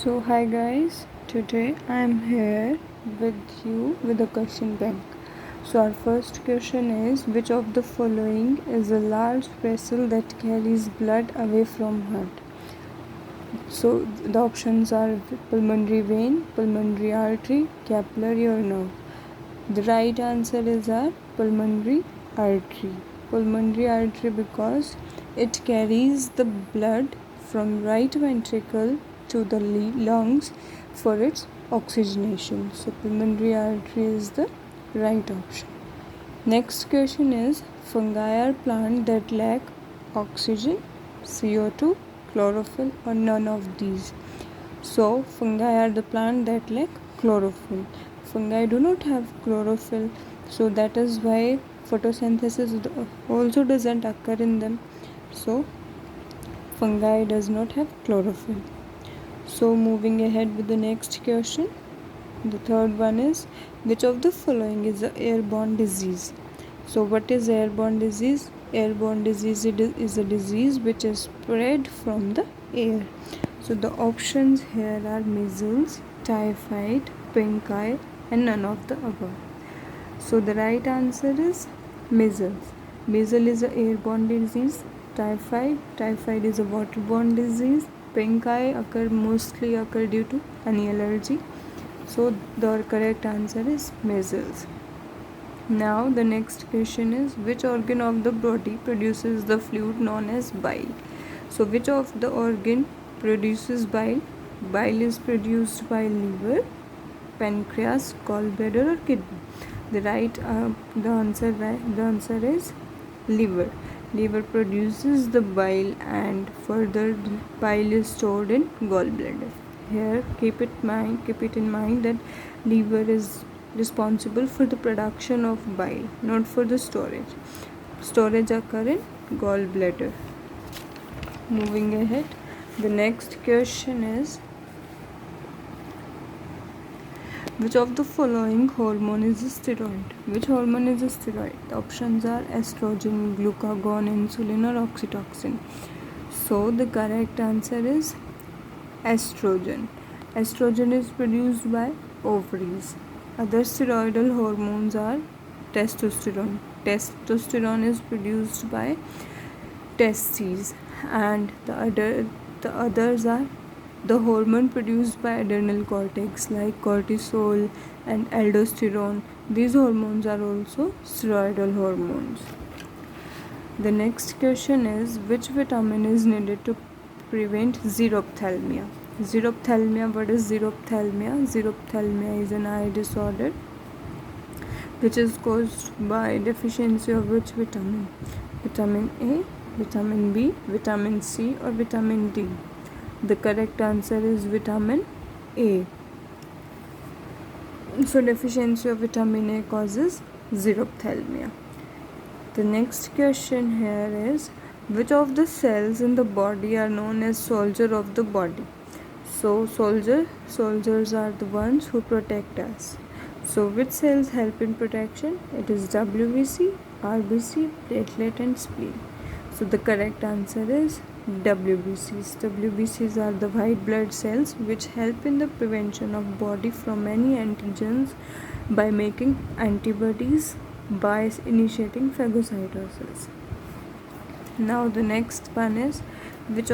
So hi guys, today I am here with you with a question bank. So our first question is, which of the following is a large vessel that carries blood away from heart? So the options are pulmonary vein, pulmonary artery, capillary or nerve. The right answer is our pulmonary artery. Pulmonary artery because it carries the blood from right ventricle to the lungs for its oxygenation. So pulmonary artery is the right option. Next question is, fungi are plants that lack oxygen, CO2, chlorophyll or none of these. So fungi are the plant that lack chlorophyll. Fungi do not have chlorophyll, so that is why photosynthesis also doesn't occur in them. So fungi does not have chlorophyll. So moving ahead with the next question. The third one is, which of the following is an airborne disease? So what is airborne disease? Airborne disease is a disease which is spread from the air. So the options here are measles, typhoid, pink eye and none of the above. So the right answer is measles. Measles is an airborne disease. Typhoid is a waterborne disease. Pink eye mostly occur due to any allergy. So the correct answer is measles. Now the next question is, which organ of the body produces the fluid known as bile? So which of the organ produces bile? Bile is produced by liver, pancreas, gallbladder or kidney. The answer is liver. Liver produces the bile and further bile is stored in gallbladder. Here keep it in mind that liver is responsible for the production of bile, not for the storage. Storage occur in gallbladder. Moving ahead, the next question is, which of the following hormone is a steroid? Which hormone is a steroid? The options are estrogen, glucagon, insulin or oxytocin. So the correct answer is estrogen. Estrogen is produced by ovaries. Other steroidal hormones are testosterone. Testosterone is produced by testes, and the others are the hormone produced by adrenal cortex like cortisol and aldosterone. These hormones are also steroidal hormones. The next question is, which vitamin is needed to prevent xerophthalmia? Xerophthalmia, what is xerophthalmia? Xerophthalmia is an eye disorder which is caused by deficiency of which vitamin? Vitamin A, vitamin B, vitamin C or vitamin D? The correct answer is vitamin A. So deficiency of vitamin A causes xerophthalmia. The next question here is, which of the cells in the body are known as soldier of the body? So soldiers are the ones who protect us. So which cells help in protection? It is WBC, RBC, platelet and spleen. So the correct answer is WBCs. WBCs are the white blood cells which help in the prevention of body from many antigens by making antibodies by initiating phagocytosis. Now the next one is, which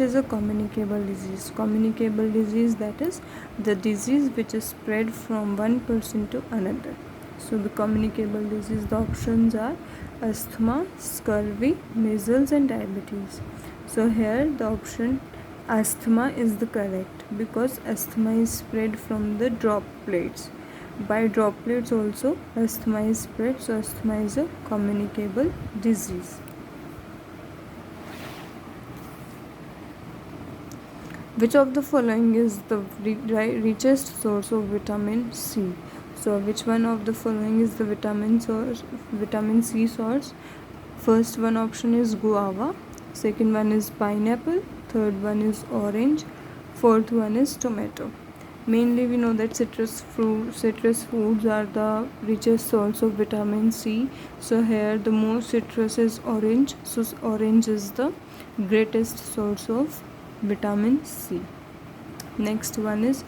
is a communicable disease? Communicable disease, that is the disease which is spread from one person to another. So the communicable disease, the options are asthma, scurvy, measles and diabetes. So here the option asthma is the correct, because asthma is spread from the droplets. By droplets also asthma is spread, so asthma is a communicable disease. Which of the following is the richest source of vitamin C? So which one of the following is the vitamin C source? First one option is guava, second one is pineapple, third one is orange, fourth one is tomato. Mainly we know that citrus foods are the richest source of vitamin C. So here the most citrus is orange, so orange is the greatest source of vitamin C. Next one is,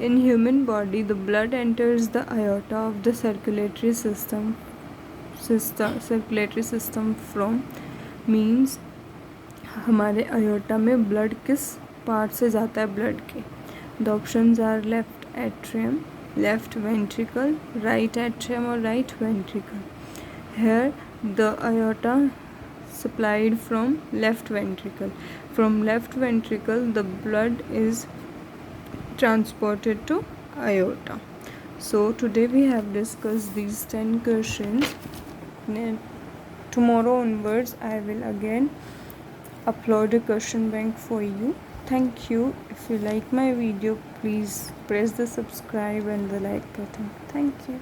in human body the blood enters the aorta of the circulatory system from means हमारे aorta में blood किस part से जाता है blood के. The options are left atrium, left ventricle, right atrium or right ventricle. Here the aorta supplied from left ventricle. From left ventricle the blood is transported to aorta. So today we have discussed these 10 questions. Tomorrow onwards I will again upload a question bank for you. Thank you. If you like my video, please press the subscribe and the like button. Thank you.